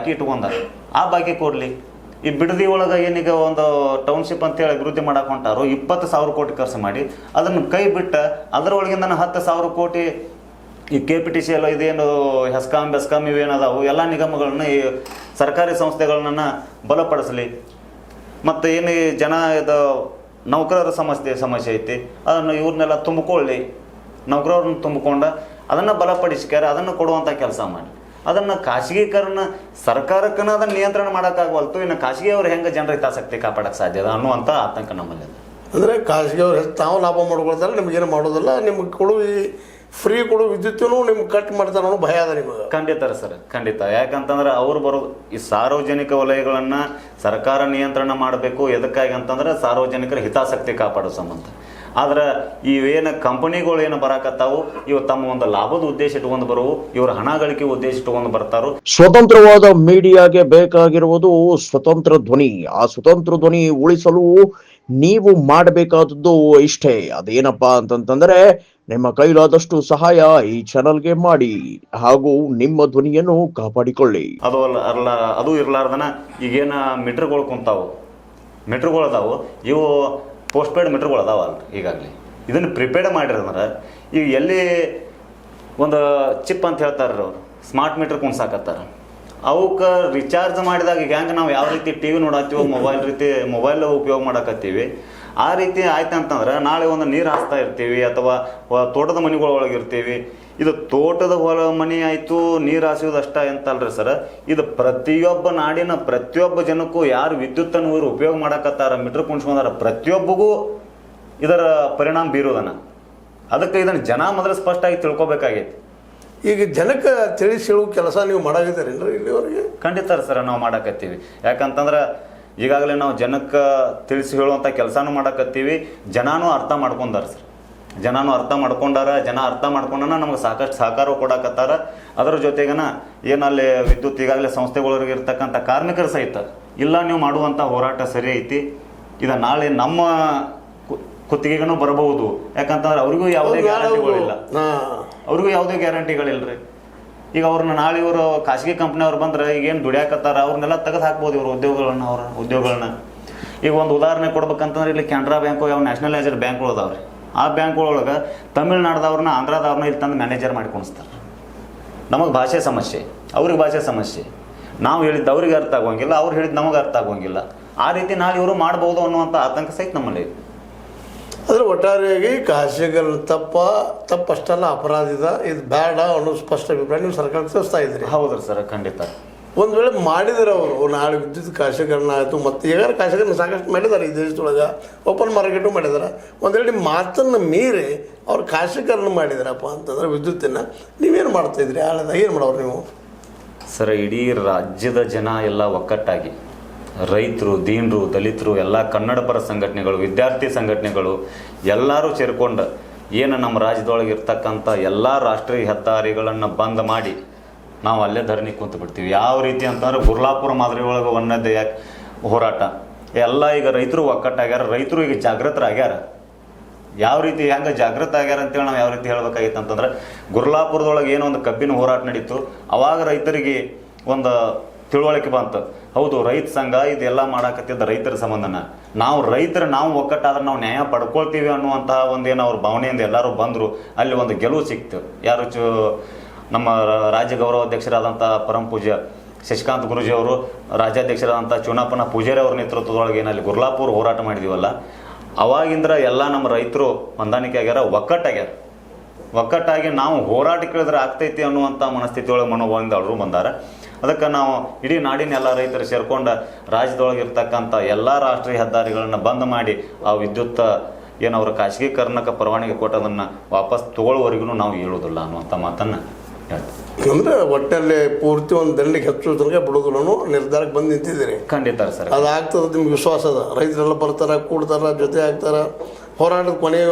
ಬಾಕಿ ಇಟ್ಕೊಂಡಾರ, ಆ ಬಾಕಿ ಕೊಡಲಿ. ಈ ಬಿಡದಿ ಒಳಗೆ ಏನೀಗ ಒಂದು ಟೌನ್ಶಿಪ್ ಅಂತೇಳಿ ಅಭಿವೃದ್ಧಿ ಮಾಡಕ್ಕೆ ಹೊಂಟಾರು, 20,000 ಕೋಟಿ ಖರ್ಚು ಮಾಡಿ ಅದನ್ನು ಕೈ ಬಿಟ್ಟು ಅದರೊಳಗಿಂದ 10,000 ಕೋಟಿ ಈ KPTC ಎಲ್ಲ ಇದೇನು ಹೆಸ್ಕಾಂ ಇವೇನದಾವು ಎಲ್ಲ ನಿಗಮಗಳನ್ನ ಈ ಸರ್ಕಾರಿ ಸಂಸ್ಥೆಗಳನ್ನ ಬಲಪಡಿಸಲಿ. ಮತ್ತು ಏನು ಜನ ಇದು ನೌಕರರ ಸಮಸ್ಯೆ ಐತಿ, ಅದನ್ನು ಇವ್ರನ್ನೆಲ್ಲ ತುಂಬಿಕೊಳ್ಳಿ, ನೌಕರರನ್ನ ತುಂಬಿಕೊಂಡು ಅದನ್ನು ಬಲಪಡಿಸ್ಕ್ಯಾರ ಅದನ್ನು ಕೊಡುವಂಥ ಕೆಲಸ ಮಾಡಿ. ಅದನ್ನು ಖಾಸಗೀಕರಣ ಸರ್ಕಾರಕ್ಕನ ಅದನ್ನು ನಿಯಂತ್ರಣ ಮಾಡೋಕ್ಕಾಗವಲ್ತು, ಇನ್ನು ಖಾಸಗಿಯವ್ರು ಹೆಂಗೆ ಜನರ ಹಿತಾಸಕ್ತಿ ಕಾಪಾಡೋಕ್ಕೆ ಸಾಧ್ಯ ಅದ ಅನ್ನುವಂಥ ಆತಂಕ ನಮ್ಮಲ್ಲಿ. ಅಂದರೆ ಖಾಸಗಿಯವ್ರು ತಾವು ಲಾಭ ಮಾಡ್ಕೊಳ್ತಾರೆ, ನಿಮಗೇನು ಮಾಡೋದಿಲ್ಲ, ನಿಮ್ಗೆ ಕೊಡು ಫ್ರೀ ಕೊಡು ವಿದ್ಯುತ್ತೂ ನಿಮ್ಗೆ ಕಟ್ ಮಾಡ್ತಾರೆ ಅನ್ನೋ ಭಯ ಅದ ನಿಮಗೆ. ಖಂಡಿತ ಸರ್, ಖಂಡಿತ. ಯಾಕಂತಂದ್ರೆ ಅವ್ರು ಬರೋದು ಈ ಸಾರ್ವಜನಿಕ ವಲಯಗಳನ್ನು ಸರ್ಕಾರ ನಿಯಂತ್ರಣ ಮಾಡಬೇಕು. ಎದಕ್ಕಾಗಿ ಅಂತಂದ್ರೆ ಸಾರ್ವಜನಿಕರ ಹಿತಾಸಕ್ತಿ ಕಾಪಾಡೋ ಸಂಬಂಧ. ಆದ್ರೆ ಇವೇನು ಕಂಪನಿಗಳು ಏನು ಬರಾಕತ್ತಾವು, ಇವು ತಮ್ಮ ಒಂದು ಲಾಭದ ಉದ್ದೇಶ ಇಟ್ಕೊಂಡು ಬರುವು, ಇವ್ರ ಹಣ ಗಳಿಕೆ ಉದ್ದೇಶ ಇಟ್ಕೊಂಡು ಬರ್ತಾರೋ. ಸ್ವತಂತ್ರವಾದ ಮೀಡಿಯಾಗೆ ಬೇಕಾಗಿರುವುದು ಸ್ವತಂತ್ರ ಧ್ವನಿ. ಆ ಸ್ವತಂತ್ರ ಧ್ವನಿ ಉಳಿಸಲು ನೀವು ಮಾಡಬೇಕಾದದ್ದು ಇಷ್ಟೇ. ಅದೇನಪ್ಪಾ ಅಂತಂತಂದ್ರೆ ನಿಮ್ಮ ಕೈಲಾದಷ್ಟು ಸಹಾಯ ಈ ಚಾನಲ್ಗೆ ಮಾಡಿ ಹಾಗೂ ನಿಮ್ಮ ಧ್ವನಿಯನ್ನು ಕಾಪಾಡಿಕೊಳ್ಳಿ. ಅದು ಇರ್ಲಾರ್ದನ ಈಗೇನ ಮೀಟರ್ಗಳು ಕುಂತಾವು, ಮೀಟರ್ಗಳು ಅದಾವು, ಇವು ಪೋಸ್ಟ್ ಪೇಯ್ಡ್ ಮೀಟರ್ಗಳು ಅದಾವಲ್ಲ ಈಗಾಗಲೇ. ಇದನ್ನು ಪ್ರಿಪೇರ್ಡ್ ಮಾಡಿರಂದ್ರೆ ಈಗ ಎಲ್ಲಿ ಒಂದು ಚಿಪ್ ಅಂತ ಹೇಳ್ತಾರೆ ಅವರು, ಸ್ಮಾರ್ಟ್ ಮೀಟರ್ ಕುಣ್ಸಾಕತ್ತಾರ. ಅವಕ್ಕೆ ರಿಚಾರ್ಜ್ ಮಾಡಿದಾಗ ಈಗ ಹೆಂಗೆ ನಾವು ಯಾವ ರೀತಿ TV ನೋಡತ್ತೀವೋ, ಮೊಬೈಲ್ ಉಪಯೋಗ ಮಾಡಕತ್ತೀವಿ, ಆ ರೀತಿ ಆಯ್ತು ಅಂತಂದ್ರೆ ನಾಳೆ ಒಂದು ನೀರು ಹಾಸ್ತಾ ಇರ್ತೀವಿ ಅಥವಾ ತೋಟದ ಮನೆಗಳೊಳಗೆ ಇರ್ತೀವಿ. ಇದು ತೋಟದ ಮನೆ ಆಯಿತು, ನೀರು ಹಾಸೋದು ಅಷ್ಟ ಅಂತಲ್ರಿ ಸರ್. ಇದು ಪ್ರತಿಯೊಬ್ಬ ನಾಡಿನ ಪ್ರತಿಯೊಬ್ಬ ಜನಕ್ಕೂ ಯಾರು ವಿದ್ಯುತ್ತನ್ನು ಇವರು ಉಪಯೋಗ ಮಾಡಕತ್ತಾರ, ಮೀಟರ್ ಕುಣಿಸ್ಕೊಂಡಾರ, ಪ್ರತಿಯೊಬ್ಬಗೂ ಇದರ ಪರಿಣಾಮ ಬೀರೋದನ್ನ. ಅದಕ್ಕೆ ಇದನ್ನು ಜನ ಮೊದಲು ಸ್ಪಷ್ಟವಾಗಿ ತಿಳ್ಕೊಬೇಕಾಗೈತಿ. ಈಗ ಜನಕ್ಕೆ ತಿಳಿಸಿ ಹೇಳುವ ಕೆಲಸ ನೀವು ಮಾಡಾಕಿದ್ದೀರೇನ್ರಿ ಇಲ್ಲಿವರೆಗೆ? ಖಂಡಿತ ಸರ್, ನಾವು ಮಾಡಕತ್ತೀವಿ. ಯಾಕಂತಂದ್ರೆ ಈಗಾಗಲೇ ನಾವು ಜನಕ್ಕೆ ತಿಳಿಸಿ ಹೇಳುವಂಥ ಕೆಲಸನೂ ಮಾಡಕತ್ತೀವಿ. ಜನನೂ ಅರ್ಥ ಮಾಡ್ಕೊಂಡಾರ ಸರ್, ಜನನೂ ಅರ್ಥ ಮಾಡ್ಕೊಂಡಾರ. ಜನ ಅರ್ಥ ಮಾಡ್ಕೊಂಡನ ನಮ್ಗೆ ಸಾಕಷ್ಟು ಸಹಕಾರ ಕೊಡಕತ್ತಾರ. ಅದರ ಜೊತೆಗನ ಏನಲ್ಲಿ ವಿದ್ಯುತ್ ಈಗಾಗಲೇ ಸಂಸ್ಥೆಗಳಿಗೆ ಇರ್ತಕ್ಕಂಥ ಕಾರ್ಮಿಕರ ಸಹಿತ ಇಲ್ಲ, ನೀವು ಮಾಡುವಂಥ ಹೋರಾಟ ಸರಿ ಐತಿ, ಇದು ನಾಳೆ ನಮ್ಮ ಕುತ್ತಿಗೆಗೂ ಬರಬಹುದು. ಯಾಕಂತಂದ್ರೆ ಅವ್ರಿಗೂ ಯಾವುದೇ ಗ್ಯಾರಂಟಿಗಳಿಲ್ಲ, ಅವ್ರಿಗೂ ಯಾವುದೇ ಗ್ಯಾರಂಟಿಗಳಿಲ್ರಿ. ಈಗ ಅವ್ರನ್ನ ನಾಳೆ ಇವರು ಖಾಸಗಿ ಕಂಪ್ನಿಯವ್ರು ಬಂದ್ರೆ ಈಗೇನು ದುಡಿಯಾಕತ್ತಾರ ಅವ್ರನ್ನೆಲ್ಲ ತೆಗೆದು ಹಾಕ್ಬೋದು ಇವ್ರ ಉದ್ಯೋಗಗಳನ್ನ. ಈಗ ಒಂದು ಉದಾಹರಣೆ ಕೊಡ್ಬೇಕಂತಂದ್ರೆ ಇಲ್ಲಿ ಕೆನರಾ ಬ್ಯಾಂಕು, ಯಾವ ನ್ಯಾಷನಲೈಸ್ಡ್ ಬ್ಯಾಂಕ್ಗಳು ಅದಾವ್ರಿ. ಆ ಬ್ಯಾಂಕ್ಗಳೊಳಗೆ ತಮಿಳ್ನಾಡ್ದವ್ರನ್ನ ಆಂಧ್ರದವ್ರನ್ನ ಇಲ್ಲಿ ತಂದು ಮ್ಯಾನೇಜರ್ ಮಾಡಿ ಕುಣಿಸ್ತಾರೆ. ನಮಗೆ ಭಾಷೆ ಸಮಸ್ಯೆ, ಅವ್ರಿಗೆ ಭಾಷೆ ಸಮಸ್ಯೆ. ನಾವು ಹೇಳಿದ್ದು ಅವ್ರಿಗೆ ಅರ್ಥ ಆಗೋಂಗಿಲ್ಲ, ಅವ್ರು ಹೇಳಿದ್ದು ನಮಗೆ ಅರ್ಥ ಆಗೋಂಗಿಲ್ಲ. ಆ ರೀತಿ ನಾಳೆ ಇವರು ಮಾಡ್ಬೋದು ಅನ್ನುವಂಥ ಆತಂಕ ಸಹಿತ ನಮ್ಮಲ್ಲಿ. ಆದರೆ ಒಟ್ಟಾರೆಯಾಗಿ ಖಾಸಗಿಗಳ ತಪ್ಪಷ್ಟೆಲ್ಲ ಅಪರಾಧಿದ, ಇದು ಬೇಡ ಅನ್ನೋ ಸ್ಪಷ್ಟ ಅಭಿಪ್ರಾಯ ನೀವು ಸರ್ಕಾರಕ್ಕೆ ತಿಳಿಸ್ತಾ ಇದ್ರಿ. ಹೌದ್ರಿ ಸರ್, ಖಂಡಿತ. ಒಂದು ವೇಳೆ ಮಾಡಿದರೆ ಅವರು ನಾಳೆ ವಿದ್ಯುತ್ ಖಾಸಗೀಕರಣ ಆಯಿತು, ಮತ್ತು ಈಗ ಖಾಸಗೀಕರಣ ಸಾಕಷ್ಟು ಮಾಡಿದ್ದಾರೆ ಈ ದೇಶದೊಳಗೆ, ಓಪನ್ ಮಾರ್ಕೆಟು ಮಾಡಿದ್ದಾರೆ. ಒಂದು ವೇಳೆ ನಿಮ್ಮ ಮಾತನ್ನು ಮೀರಿ ಅವ್ರು ಖಾಸಗೀಕರಣ ಮಾಡಿದಾರಪ್ಪ ಅಂತಂದ್ರೆ ವಿದ್ಯುತ್ತನ್ನು ನೀವೇನು ಮಾಡ್ತಾಯಿದ್ರಿ? ಆಳದಾಗ ಏನು ಮಾಡೋರು ನೀವು? ಸರ್, ಇಡೀ ರಾಜ್ಯದ ಜನ ಎಲ್ಲ ಒಕ್ಕಟ್ಟಾಗಿ, ರೈತರು, ದೀನರು, ದಲಿತರು, ಎಲ್ಲ ಕನ್ನಡ ಪರ ಸಂಘಟನೆಗಳು, ವಿದ್ಯಾರ್ಥಿ ಸಂಘಟನೆಗಳು ಎಲ್ಲರೂ ಸೇರ್ಕೊಂಡು ಏನು ನಮ್ಮ ರಾಜ್ಯದೊಳಗೆ ಇರ್ತಕ್ಕಂಥ ಎಲ್ಲ ರಾಷ್ಟ್ರೀಯ ಹೆದ್ದಾರಿಗಳನ್ನು ಬಂದ್ ಮಾಡಿ ನಾವು ಅಲ್ಲೇ ಧರಣಿ ಕುಂತು ಬಿಡ್ತೀವಿ. ಯಾವ ರೀತಿ ಅಂತಂದ್ರೆ ಗುರ್ಲಾಪುರ ಮಾದರಿ ಒಳಗೆ ಒಂದನೇ ಹೋರಾಟ ಎಲ್ಲ. ಈಗ ರೈತರು ಒಕ್ಕಟ್ಟಾಗ್ಯಾರ, ರೈತರು ಈಗ ಜಾಗೃತರಾಗ್ಯಾರ. ಯಾವ ರೀತಿ ಹೆಂಗೆ ಜಾಗೃತ ಆಗ್ಯಾರ ಅಂತೇಳಿ ನಾವು ಯಾವ ರೀತಿ ಹೇಳ್ಬೇಕಾಗಿತ್ತು ಅಂತಂದ್ರೆ, ಗುರ್ಲಾಪುರದೊಳಗೆ ಏನೋ ಒಂದು ಕಬ್ಬಿನ ಹೋರಾಟ ನಡೀತು. ಅವಾಗ ರೈತರಿಗೆ ಒಂದು ತಿಳುವಳಿಕೆ ಬಂತು, ಹೌದು ರೈತ ಸಂಘ ಇದೆಲ್ಲ ಮಾಡಾಕತ್ತಿದ್ದ ರೈತರ ಸಂಬಂಧನ, ನಾವು ಒಕ್ಕಟ್ಟಾದ್ರೆ ನಾವು ನ್ಯಾಯ ಪಡ್ಕೊಳ್ತೀವಿ ಅನ್ನುವಂತಹ ಒಂದೇನು ಅವ್ರ ಭಾವನೆಯಿಂದ ಎಲ್ಲರೂ ಬಂದರು. ಅಲ್ಲಿ ಒಂದು ಗೆಲುವು ಸಿಕ್ತು. ಯಾರು ನಮ್ಮ ರಾಜ್ಯ ಗೌರವಾಧ್ಯಕ್ಷರಾದಂಥ ಪರಮ ಪೂಜ್ಯ ಶಶಿಕಾಂತ್ ಗುರೂಜಿ ಅವರು, ರಾಜ್ಯಾಧ್ಯಕ್ಷರಾದಂಥ ಚುನಾಪನ ಪೂಜಾರಿ ಅವರ ನೇತೃತ್ವದೊಳಗೆ ಏನಲ್ಲಿ ಗುರ್ಲಾಪುರ ಹೋರಾಟ ಮಾಡಿದೀವಲ್ಲ, ಅವಾಗಿಂದ್ರ ಎಲ್ಲ ನಮ್ಮ ರೈತರು ಹೊಂದಾಣಿಕೆ ಆಗ್ಯಾರ, ಒಕ್ಕಟ್ಟಾಗಿ ನಾವು ಹೋರಾಟ ಕೇಳಿದ್ರೆ ಆಗ್ತೈತಿ ಅನ್ನುವಂಥ ಮನಸ್ಥಿತಿ ಒಳಗೆ ಮನೋಭಾವದಿಂದ ಅವರು ಬಂದಾರ. ಅದಕ್ಕೆ ನಾವು ಇಡೀ ನಾಡಿನ ಎಲ್ಲ ರೈತರು ಸೇರ್ಕೊಂಡು ರಾಜ್ಯದೊಳಗೆ ಇರ್ತಕ್ಕಂಥ ಎಲ್ಲ ರಾಷ್ಟ್ರೀಯ ಹೆದ್ದಾರಿಗಳನ್ನು ಬಂದ್ ಮಾಡಿ ಆ ವಿದ್ಯುತ್ ಏನು ಅವ್ರ ಖಾಸಗೀಕರಣಕ್ಕೆ ಪರವಾನಗಿ ಕೊಟ್ಟದನ್ನು ವಾಪಸ್ ತಗೊಳ್ಳೋವರೆಗೂ ನಾವು ಹೇಳೋದಿಲ್ಲ ಅನ್ನುವಂಥ ಮಾತನ್ನು ಹೇಳ್ತೀವಿ. ಅಂದರೆ ಒಟ್ಟಲ್ಲಿ ಪೂರ್ತಿ ಒಂದು ದಂಡಿಗೆ ಹೆಚ್ಚು ತನಕ ಬಿಡೋದಿಲ್ಲ ನಿರ್ಧಾರಕ್ಕೆ ಬಂದು ನಿಂತಿದ್ದೀರಿ. ಖಂಡಿತ ಸರ್, ಅದಾಗ್ತದೆ ನಿಮ್ಗೆ ವಿಶ್ವಾಸ ಅದ. ರೈತರೆಲ್ಲ ಬರ್ತಾರೆ, ಕೂಡ್ತಾರ, ಜೊತೆ ಆಗ್ತಾರೆ, ಹೋರಾಟದ ಕೊನೆಯ